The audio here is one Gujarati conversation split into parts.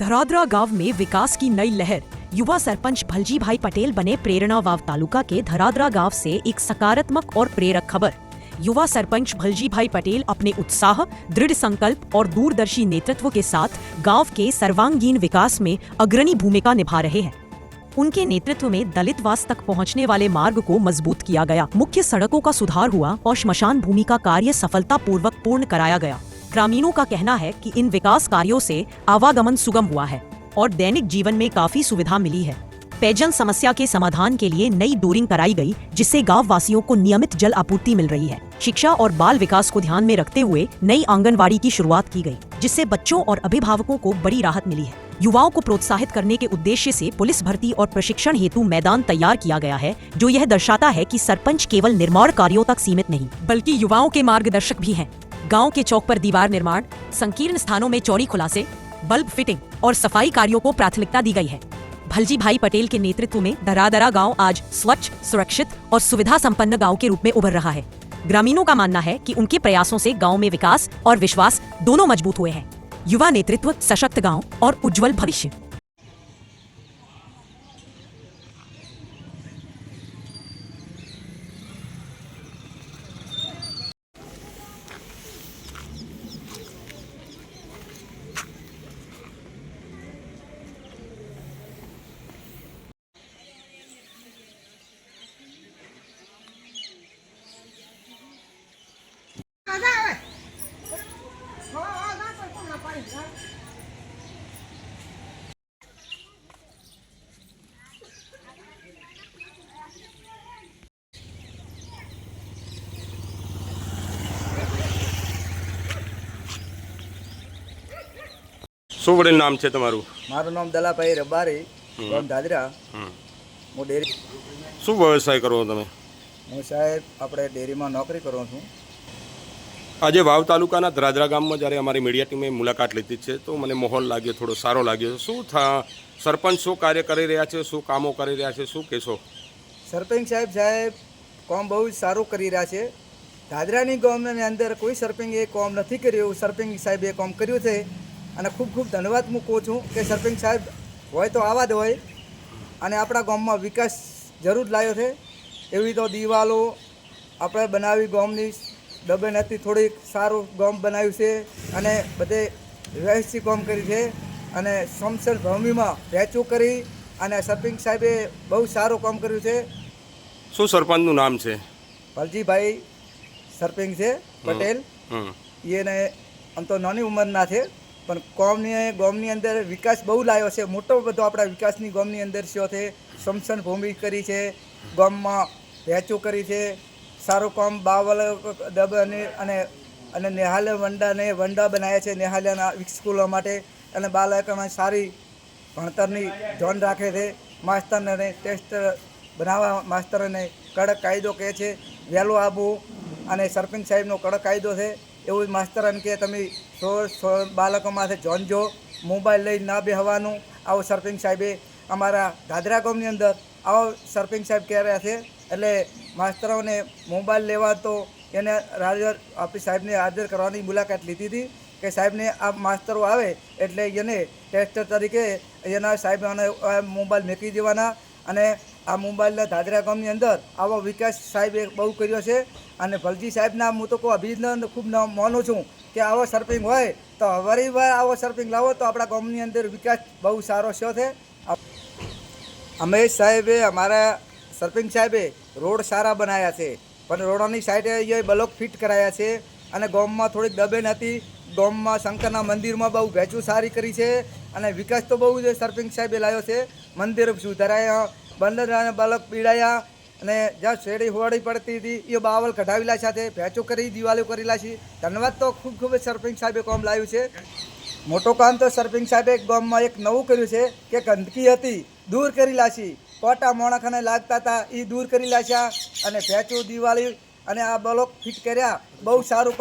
धरादरा गांव में विकास की नई लहर। युवा सरपंच भलजी भाई पटेल बने प्रेरणा। वाव तालुका के धरादरा गांव से एक सकारात्मक और प्रेरक खबर। युवा सरपंच भलजी भाई पटेल अपने उत्साह, दृढ़ संकल्प और दूरदर्शी नेतृत्व के साथ गांव के सर्वांगीण विकास में अग्रणी भूमिका निभा रहे हैं। उनके नेतृत्व में दलित वास तक पहुंचने वाले मार्ग को मजबूत किया गया, मुख्य सड़कों का सुधार हुआ और श्मशान भूमि का कार्य सफलतापूर्वक पूर्ण कराया गया। ग्रामीणों का कहना है कि इन विकास कार्यों से आवागमन सुगम हुआ है और दैनिक जीवन में काफी सुविधा मिली है। पेयजल समस्या के समाधान के लिए नई बोरिंग कराई गई, जिससे गांव वासियों को नियमित जल आपूर्ति मिल रही है। शिक्षा और बाल विकास को ध्यान में रखते हुए नई आंगनवाड़ी की शुरुआत की गई, जिससे बच्चों और अभिभावकों को बड़ी राहत मिली है। युवाओं को प्रोत्साहित करने के उद्देश्य से पुलिस भर्ती और प्रशिक्षण हेतु मैदान तैयार किया गया है, जो यह दर्शाता है कि सरपंच केवल निर्माण कार्यों तक सीमित नहीं, बल्कि युवाओं के मार्गदर्शक भी हैं। गांव के चौक पर दीवार निर्माण, संकीर्ण स्थानों में चौड़ी खुलासे, बल्ब फिटिंग और सफाई कार्यों को प्राथमिकता दी गई है। भलजी भाई पटेल के नेतृत्व में धरादरा गांव आज स्वच्छ, सुरक्षित और सुविधा संपन्न गांव के रूप में उभर रहा है। ग्रामीणों का मानना है कि उनके प्रयासों से गांव में विकास और विश्वास दोनों मजबूत हुए हैं। युवा नेतृत्व, सशक्त गांव और उज्जवल भविष्य। શું વડીલ નામ છે તમારું? મારું નામ દલાભાઈ રબારી, ગામ દાદરા. હું ડેરી શું વ્યવસાય કરો તમે? હું સાહેબ આપણે ડેરીમાં નોકરી કરું છું. આજે વાવ તાલુકાના ધરાદરા ગામમાં જ્યારે અમારી મીડિયા ટીમે મુલાકાત લીધી છે તો મને માહોલ લાગ્યો, થોડો સારો લાગ્યો. શું સરપંચ શું કાર્ય કરી રહ્યા છે, શું કામો કરી રહ્યા છે, શું કહેશો? સરપંચ સાહેબ કામ બહુ જ સારું કરી રહ્યા છે. દાદરાની ગામની અંદર કોઈ સરપંચે કામ નથી કર્યું, સરપંચ સાહેબે કામ કર્યું છે અને ખૂબ ખૂબ ધન્યવાદ હું કહું છું કે સરપંચ સાહેબ હોય તો આવા જ હોય અને આપણા ગામમાં વિકાસ જરૂર લાવ્યો છે. એવી તો દિવાલો આપણે બનાવી, ગામની ડબે નથી, થોડીક સારું ગામ બનાવ્યું છે અને બધે વ્યવસ્થિત કામ કર્યું છે અને સમસર ભૂમિમાં વેચું કરી અને સરપંચ સાહેબે બહુ સારું કામ કર્યું છે. શું સરપંચનું નામ છે? ભલજીભાઈ સરપંચ છે પટેલ. એને આમ તો નાની ઉંમરના છે પણ ગામની અંદર વિકાસ બહુ લાવ્યો છે, મોટો બધો આપણા વિકાસની ગામની અંદર થયો છે. સમસન ભૂમિ કરી છે, ગામમાં વેચું કરી છે, સારું કામ બાવલ ડબ અને નેહાલય વંડા બનાવ્યા છે નેહાલયના સ્કૂલો માટે અને બાળકોમાં સારી ભણતરની ધ્યાન રાખે છે. માસ્તરને ટેસ્ટ બનાવવા માસ્તરને કડક કાયદો કહે છે, વહેલું આવવું અને સરપંચ સાહેબનો કડક કાયદો છે. એવું માસ્તરને કે તમે બાળકોમાંથી જોનજો, મોબાઈલ લઈ ના બેહવાનું. આવો સરપંચ સાહેબે અમારા દાદરા ગામની અંદર આવો સરપંચ સાહેબ કહે રહ્યા છે. એટલે માસ્તરોને મોબાઈલ લેવા તો એને આપણી સાહેબને હાજર કરવાની મુલાકાત લીધી હતી કે સાહેબને આ માસ્તરો આવે એટલે એને ટેસ્ટર તરીકે એના સાહેબને મોબાઈલ મૂકી દેવાના અને આ મોબાઈલના દાદરા ગામની અંદર આવો વિકાસ સાહેબે બહુ કર્યો છે. અને ભલજી સાહેબના હું તો કોઈ અભિનંદન ખૂબ માનું છું કે આવો સરપંચ હોય તો ફરી વાર આવો સરપંચ લાવો તો આપણા ગામની અંદર વિકાસ બહુ સારો થયો છે. અમે સાહેબે અમારા સરપંચ સાહેબે રોડ સારા બનાવ્યા છે પણ રોડની સાઈડે એ બ્લોક ફિટ કરાયા છે અને ગામમાં થોડીક દબે નથી. ગામમાં શંકરના મંદિરમાં બહુ વેચું સારી કરી છે અને વિકાસ તો બહુ જ સરપંચ સાહેબે લાવ્યો છે. મંદિર સુધારાયા, બંદર બ્લોક પીડાયા અને જ્યાં શેડી હોડી પડતી હતી એ બાવલ કઢાવેલા સાથે ભેચું કરી, દિવાલો કરેલા છે. ધન્યવાદ તો ખૂબ ખૂબ સરપંચ સાહેબે કામ લાવ્યું છે. મોટું કામ તો સરપંચ સાહેબે ગામમાં એક નવું કર્યું છે કે ગંદકી હતી દૂર કરેલા છે. કોટા મોણાખાને લાગતા હતા એ દૂર કરી લાશ્યા અને ભેચું, દિવાળી અને આ બ્લોક ફિટ કર્યા. બહુ સારું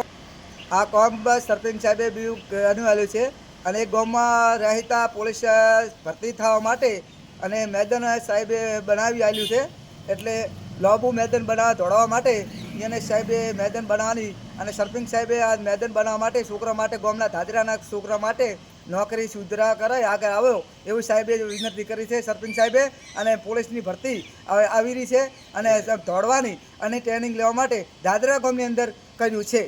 આ કામ બસ સરપંચ સાહેબે બી અનુવાલ્યું છે અને ગામમાં રહેતા પોલીસ ભરતી થવા માટે અને મેદાન સાહેબે બનાવી આવ્યું છે. એટલે લાંબુ મેદાન બનાવવા દોડવા માટે એને સાહેબે મેદાન બનાવવાની અને સરપંચ સાહેબે આ મેદાન બનાવવા માટે છોકરા માટે ગામના ધાદરાના છોકરા માટે નોકરી સુધરા કરાય આગળ આવ્યો એવું સાહેબે વિનંતી કરી છે સરપંચ સાહેબે. અને પોલીસની ભરતી આવી રહી છે અને દોડવાની અને ટ્રેનિંગ લેવા માટે દાદરા ગામની અંદર કર્યું છે.